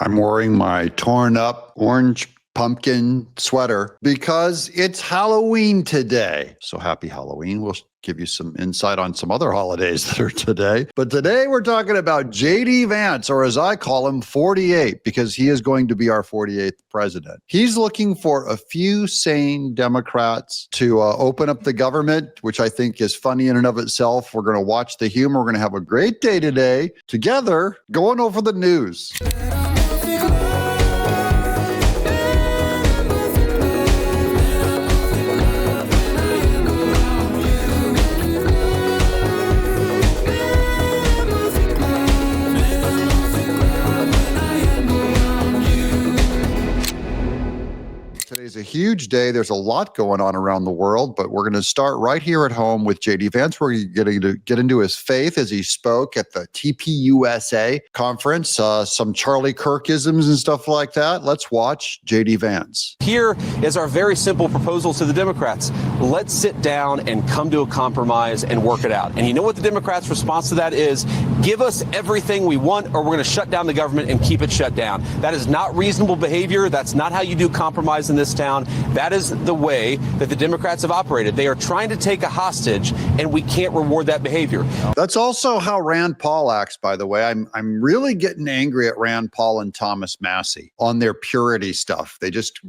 I'm wearing my torn up orange pumpkin sweater because it's Halloween today. So happy Halloween. We'll give you some insight on some other holidays that are today. But today we're talking about J.D. Vance, or as I call him, 48, because he is going to be our 48th president. He's looking for a few sane Democrats to open up the government, which I think is funny in and of itself. We're going to watch the humor. We're going to have a great day today together going over the news. Today's a huge day. There's a lot going on around the world, but we're going to start right here at home with J.D. Vance. We're going to get into his faith as he spoke at the TPUSA conference, some Charlie Kirkisms and stuff like that. Let's watch J.D. Vance. Here is our very simple proposal to the Democrats. Let's sit down and come to a compromise and work it out. And you know what the Democrats' response to that is? Give us everything we want, or we're going to shut down the government and keep it shut down. That is not reasonable behavior. That's not how you do compromise in this town. That is the way that the Democrats have operated. They are trying to take a hostage, and we can't reward that behavior. That's also how Rand Paul acts, by the way. I'm really getting angry at Rand Paul and Thomas Massie on their purity stuff. They just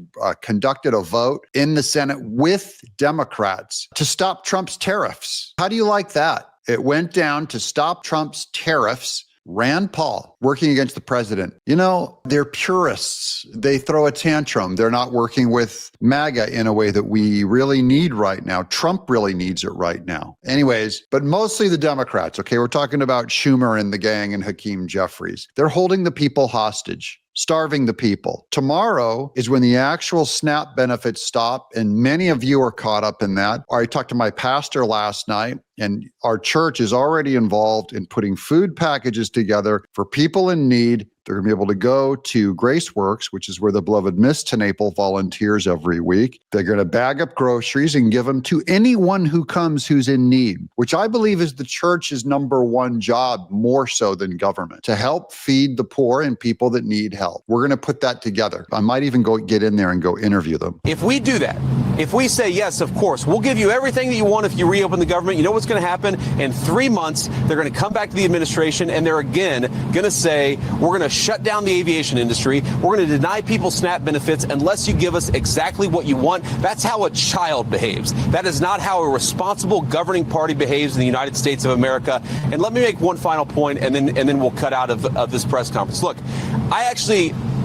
conducted a vote in the Senate with Democrats to stop Trump's tariffs. How do you like that? It went down to stop Trump's tariffs. Rand Paul working against the president. You know, they're purists. They throw a tantrum. They're not working with MAGA in a way that we really need right now. Trump really needs it right now. Anyways, but mostly the Democrats. Okay, we're talking about Schumer and the gang and Hakeem Jeffries. They're holding the people hostage, starving the people. Tomorrow is when the actual SNAP benefits stop, and many of you are caught up in that. I talked to my pastor last night, and our church is already involved in putting food packages together for people in need. They're going to be able to go to GraceWorks, which is where the beloved Miss Tenaple volunteers every week. They're going to bag up groceries and give them to anyone who comes who's in need, which I believe is the church's number one job, more so than government, to help feed the poor and people that need help. We're going to put that together. I might even go get in there and go interview them. If we do that, if we say, yes, of course, we'll give you everything that you want if you reopen the government, you know what's going to happen? In 3 months, they're going to come back to the administration, and they're again going to say, we're going to shut down the aviation industry. We're going to deny people SNAP benefits unless you give us exactly what you want. That's how a child behaves. That is not how a responsible governing party behaves in the United States of America. And let me make one final point, and then we'll cut out of this press conference. Look,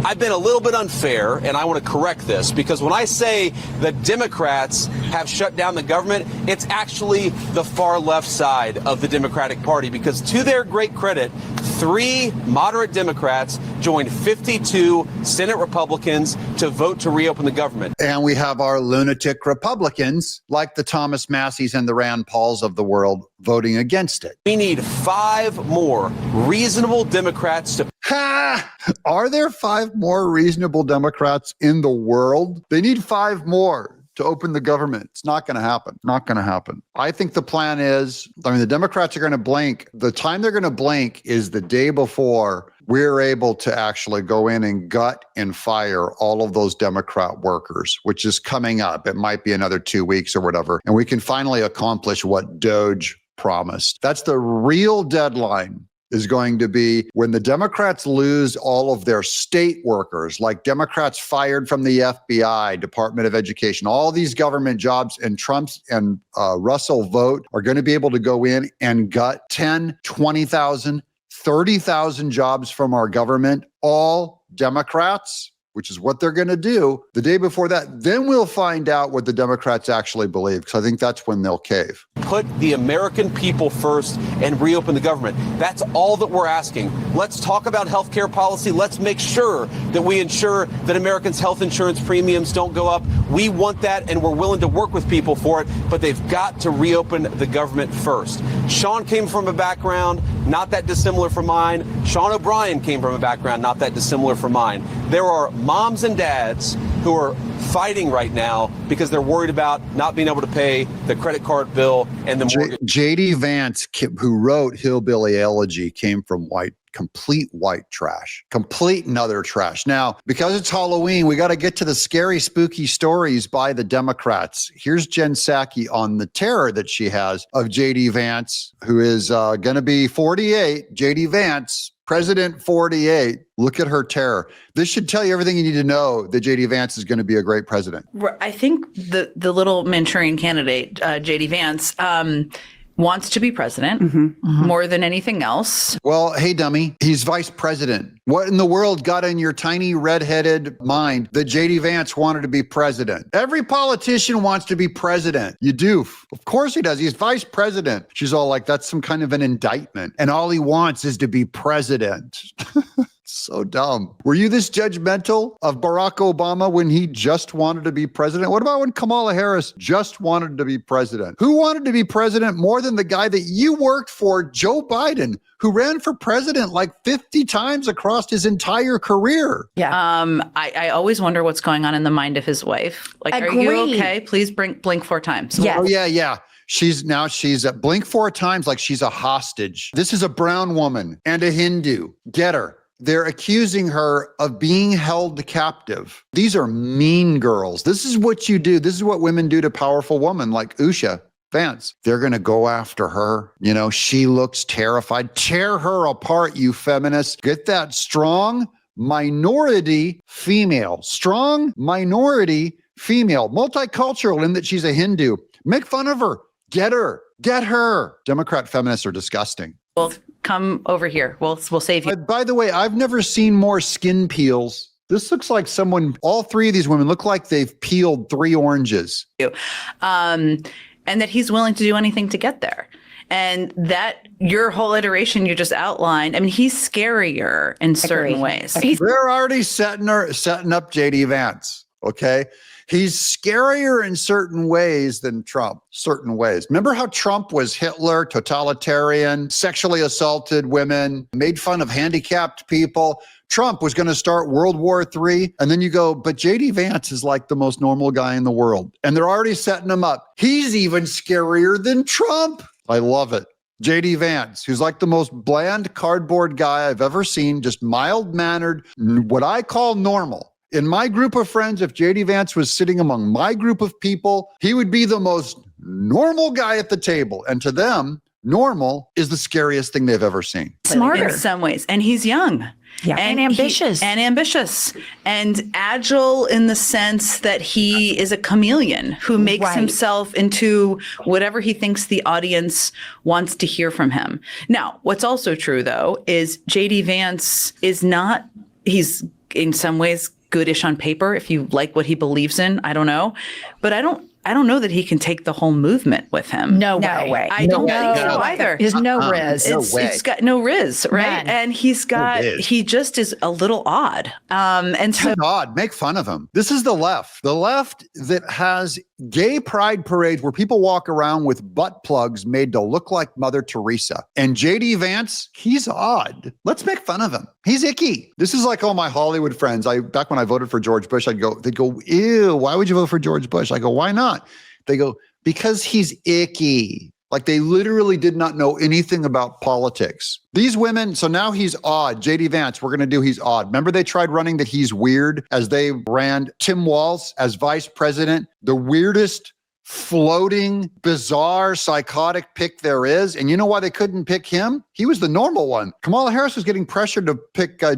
I've been a little bit unfair, and I want to correct this, because when I say the Democrats have shut down the government, it's actually the far left side of the Democratic Party, because to their great credit, 3 moderate Democrats joined 52 Senate Republicans to vote to reopen the government. And we have our lunatic Republicans, like the Thomas Massies and the Rand Pauls of the world, voting against it. We need 5 more reasonable Democrats to... Ha! Are there 5 more reasonable Democrats in the world? They need 5 more to open the government. It's not going to happen. Not going to happen. I think the plan is, the Democrats are going to blink. The time they're going to blink is the day before we're able to actually go in and gut and fire all of those Democrat workers, which is coming up. It might be another 2 weeks or whatever. And we can finally accomplish what Doge promised. That's the real deadline, is going to be when the Democrats lose all of their state workers, like Democrats fired from the FBI, Department of Education, all these government jobs, and Trump's and Russell vote are going to be able to go in and gut 10, 20,000, 30,000 jobs from our government, all Democrats, which is what they're going to do the day before that. Then we'll find out what the Democrats actually believe, because I think that's when they'll cave. Put the American people first and reopen the government. That's all that we're asking. Let's talk about health care policy. Let's make sure that we ensure that Americans' health insurance premiums don't go up. We want that, and we're willing to work with people for it, but they've got to reopen the government first. Sean came from a background not that dissimilar from mine. Sean O'Brien came from a background not that dissimilar from mine. There are moms and dads who are fighting right now because they're worried about not being able to pay the credit card bill and the mortgage. J.D. Vance, who wrote Hillbilly Elegy, came from white Complete white trash. Complete and utter trash. Now, because it's Halloween, we got to get to the scary, spooky stories by the Democrats. Here's Jen Psaki on the terror that she has of J.D. Vance, who is going to be 48. J.D. Vance, President 48. Look at her terror. This should tell you everything you need to know that J.D. Vance is going to be a great president. I think the little Manchurian candidate, J.D. Vance, wants to be president more than anything else. Well, hey, dummy, he's vice president. What in the world got in your tiny redheaded mind that J.D. Vance wanted to be president? Every politician wants to be president. You doof. Of course he does. He's vice president. She's all like, that's some kind of an indictment. And all he wants is to be president. So dumb. Were you this judgmental of Barack Obama when he just wanted to be president? What about when Kamala Harris just wanted to be president? Who wanted to be president more than the guy that you worked for, Joe Biden, who ran for president like 50 times across his entire career? Yeah. I always wonder what's going on in the mind of his wife. Like, are you okay? Please blink 4 times. Yeah. Oh, yeah. She's blink 4 times like she's a hostage. This is a brown woman and a Hindu. Get her. They're accusing her of being held captive. These are mean girls. This is what you do. This is what women do to powerful women like Usha Vance. They're going to go after her. You know, she looks terrified. Tear her apart, you feminists. Get that strong minority female. Strong minority female. Multicultural in that she's a Hindu. Make fun of her. Get her. Get her. Democrat feminists are disgusting. Well, come over here. We'll save you. By the way, I've never seen more skin peels. This looks like all 3 of these women look like they've peeled 3 oranges. And that he's willing to do anything to get there. And that your whole iteration you just outlined, I mean, he's scarier in certain ways. They're already setting up J.D. Vance, okay? He's scarier in certain ways than Trump, certain ways. Remember how Trump was Hitler, totalitarian, sexually assaulted women, made fun of handicapped people? Trump was going to start World War III. And then you go, but J.D. Vance is like the most normal guy in the world. And they're already setting him up. He's even scarier than Trump. I love it. J.D. Vance, who's like the most bland cardboard guy I've ever seen, just mild-mannered, what I call normal. In my group of friends, if J.D. Vance was sitting among my group of people, he would be the most normal guy at the table. And to them, normal is the scariest thing they've ever seen. Smarter in some ways. And he's young. Yeah, and ambitious. And agile in the sense that he is a chameleon who makes himself into whatever he thinks the audience wants to hear from him. Now, what's also true, though, is J.D. Vance is not, he's in some ways goodish on paper if you like what he believes in. I don't know. But I don't know that he can take the whole movement with him. No way. I don't think so either. There's no riz. It's got no riz, right? None. And he just is a little odd. And so odd. Make fun of him. This is the left. The left that has gay pride parades where people walk around with butt plugs made to look like Mother Teresa. And J.D. Vance, he's odd. Let's make fun of him. He's icky. This is like all my Hollywood friends. Back when I voted for George Bush, they'd go, ew, why would you vote for George Bush? I go, why not? They go, because he's icky. Like they literally did not know anything about politics. These women, so now he's odd. J.D. Vance, we're going to do he's odd. Remember they tried running that he's weird as they ran Tim Walz as vice president, the weirdest, floating, bizarre, psychotic pick there is. And you know why they couldn't pick him? He was the normal one. Kamala Harris was getting pressured to pick Pete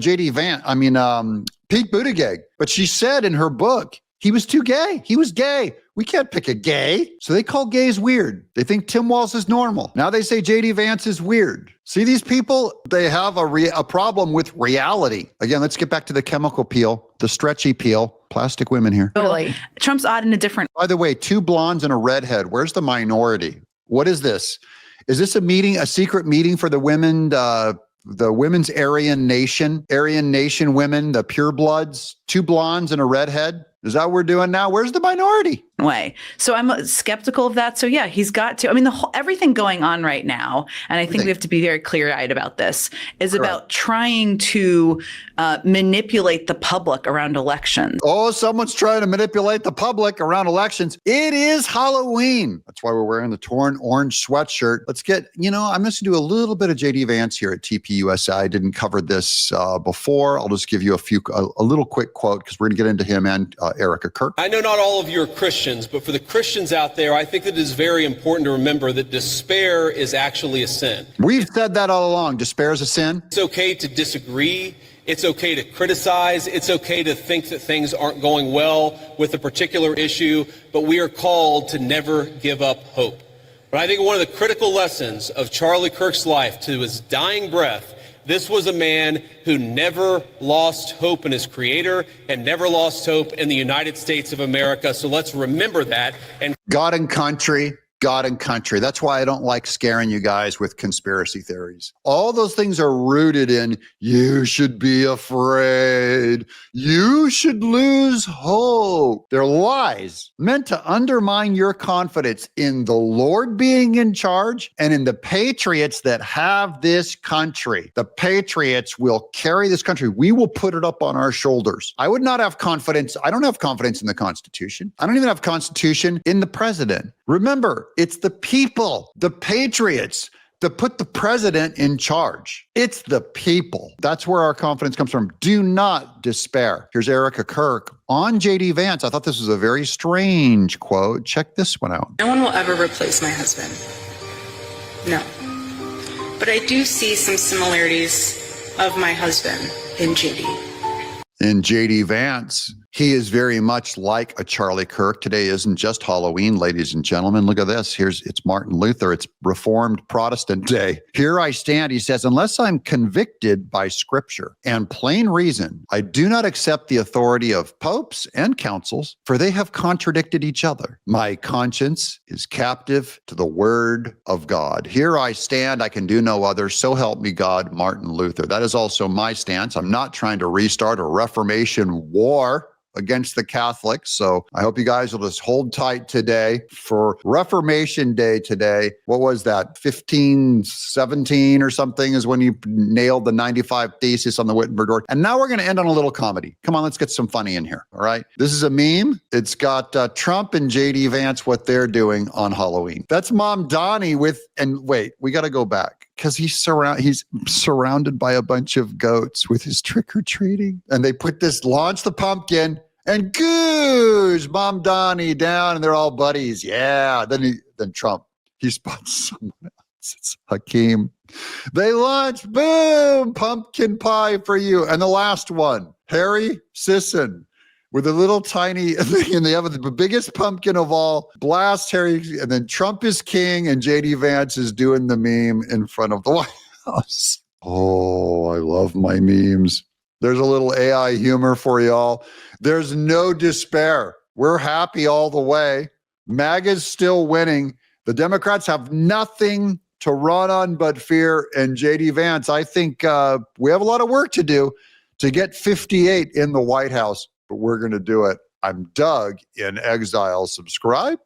Buttigieg. But she said in her book, he was too gay. He was gay. We can't pick a gay. So they call gays weird. They think Tim Walz is normal. Now they say J.D. Vance is weird. See these people? They have a problem with reality. Again, let's get back to the chemical peel, the stretchy peel. Plastic women here. Really? Trump's odd in a different. By the way, 2 blondes and a redhead. Where's the minority? What is this? Is this a secret meeting for the women, the women's Aryan Nation women, the purebloods, 2 blondes and a redhead? Is that what we're doing now? Where's the minority? Way. So I'm skeptical of that. So yeah, he's got to, I mean, everything going on right now, and I think we have to be very clear-eyed about this, is about trying to manipulate the public around elections. Oh, someone's trying to manipulate the public around elections. It is Halloween. That's why we're wearing the torn orange sweatshirt. Let's get, I'm just going to do a little bit of JD Vance here at TPUSA. I didn't cover this before. I'll just give you a little quick quote because we're going to get into him and Erica Kirk. I know not all of you are Christians, but for the Christians out there, I think that it is very important to remember that despair is actually a sin. We've said that all along. Despair is a sin. It's okay to disagree. It's okay to criticize. It's okay to think that things aren't going well with a particular issue, but we are called to never give up hope. But I think one of the critical lessons of Charlie Kirk's life to his dying breath, this was a man who never lost hope in his creator and never lost hope in the United States of America. So let's remember that. And God and country. God and country. That's why I don't like scaring you guys with conspiracy theories. All those things are rooted in you should be afraid. You should lose hope. They're lies meant to undermine your confidence in the Lord being in charge and in the patriots that have this country. The patriots will carry this country. We will put it up on our shoulders. I would not have confidence. I don't have confidence in the Constitution. I don't even have confidence in the president. Remember, it's the people, the patriots, that put the president in charge. It's the people. That's where our confidence comes from. Do not despair. Here's Erica Kirk on JD Vance. I thought this was a very strange quote. Check this one out. No one will ever replace my husband. No. But I do see some similarities of my husband in JD. In JD Vance, he is very much like a Charlie Kirk. Today isn't just Halloween, ladies and gentlemen. Look at this. It's Martin Luther. It's Reformed Protestant Day. Here I stand, he says, unless I'm convicted by Scripture and plain reason, I do not accept the authority of popes and councils, for they have contradicted each other. My conscience is captive to the word of God. Here I stand, I can do no other. So help me God, Martin Luther. That is also my stance. I'm not trying to restart a Reformation war against the Catholics. So I hope you guys will just hold tight today for Reformation Day today. What was that? 1517 or something is when you nailed the 95 Thesis on the Wittenberg door. And now we're going to end on a little comedy. Come on, let's get some funny in here. All right. This is a meme. It's got Trump and JD Vance, what they're doing on Halloween. That's Mom Donnie and wait, we got to go back. Because he's surrounded by a bunch of goats with his trick-or-treating. And they launch the pumpkin, and goose, Mom Donnie down, and they're all buddies. Yeah. Then Trump, he spots someone else. It's Hakeem. They launch, boom, pumpkin pie for you. And the last one, Harry Sisson, with a little tiny thing, and they have the biggest pumpkin of all. Blast Harry, and then Trump is king, and JD Vance is doing the meme in front of the White House. Oh, I love my memes. There's a little AI humor for y'all. There's no despair. We're happy all the way. MAGA's still winning. The Democrats have nothing to run on but fear. And JD Vance, I think we have a lot of work to do to get 58 in the White House. But we're going to do it. I'm Doug in Exile. Subscribe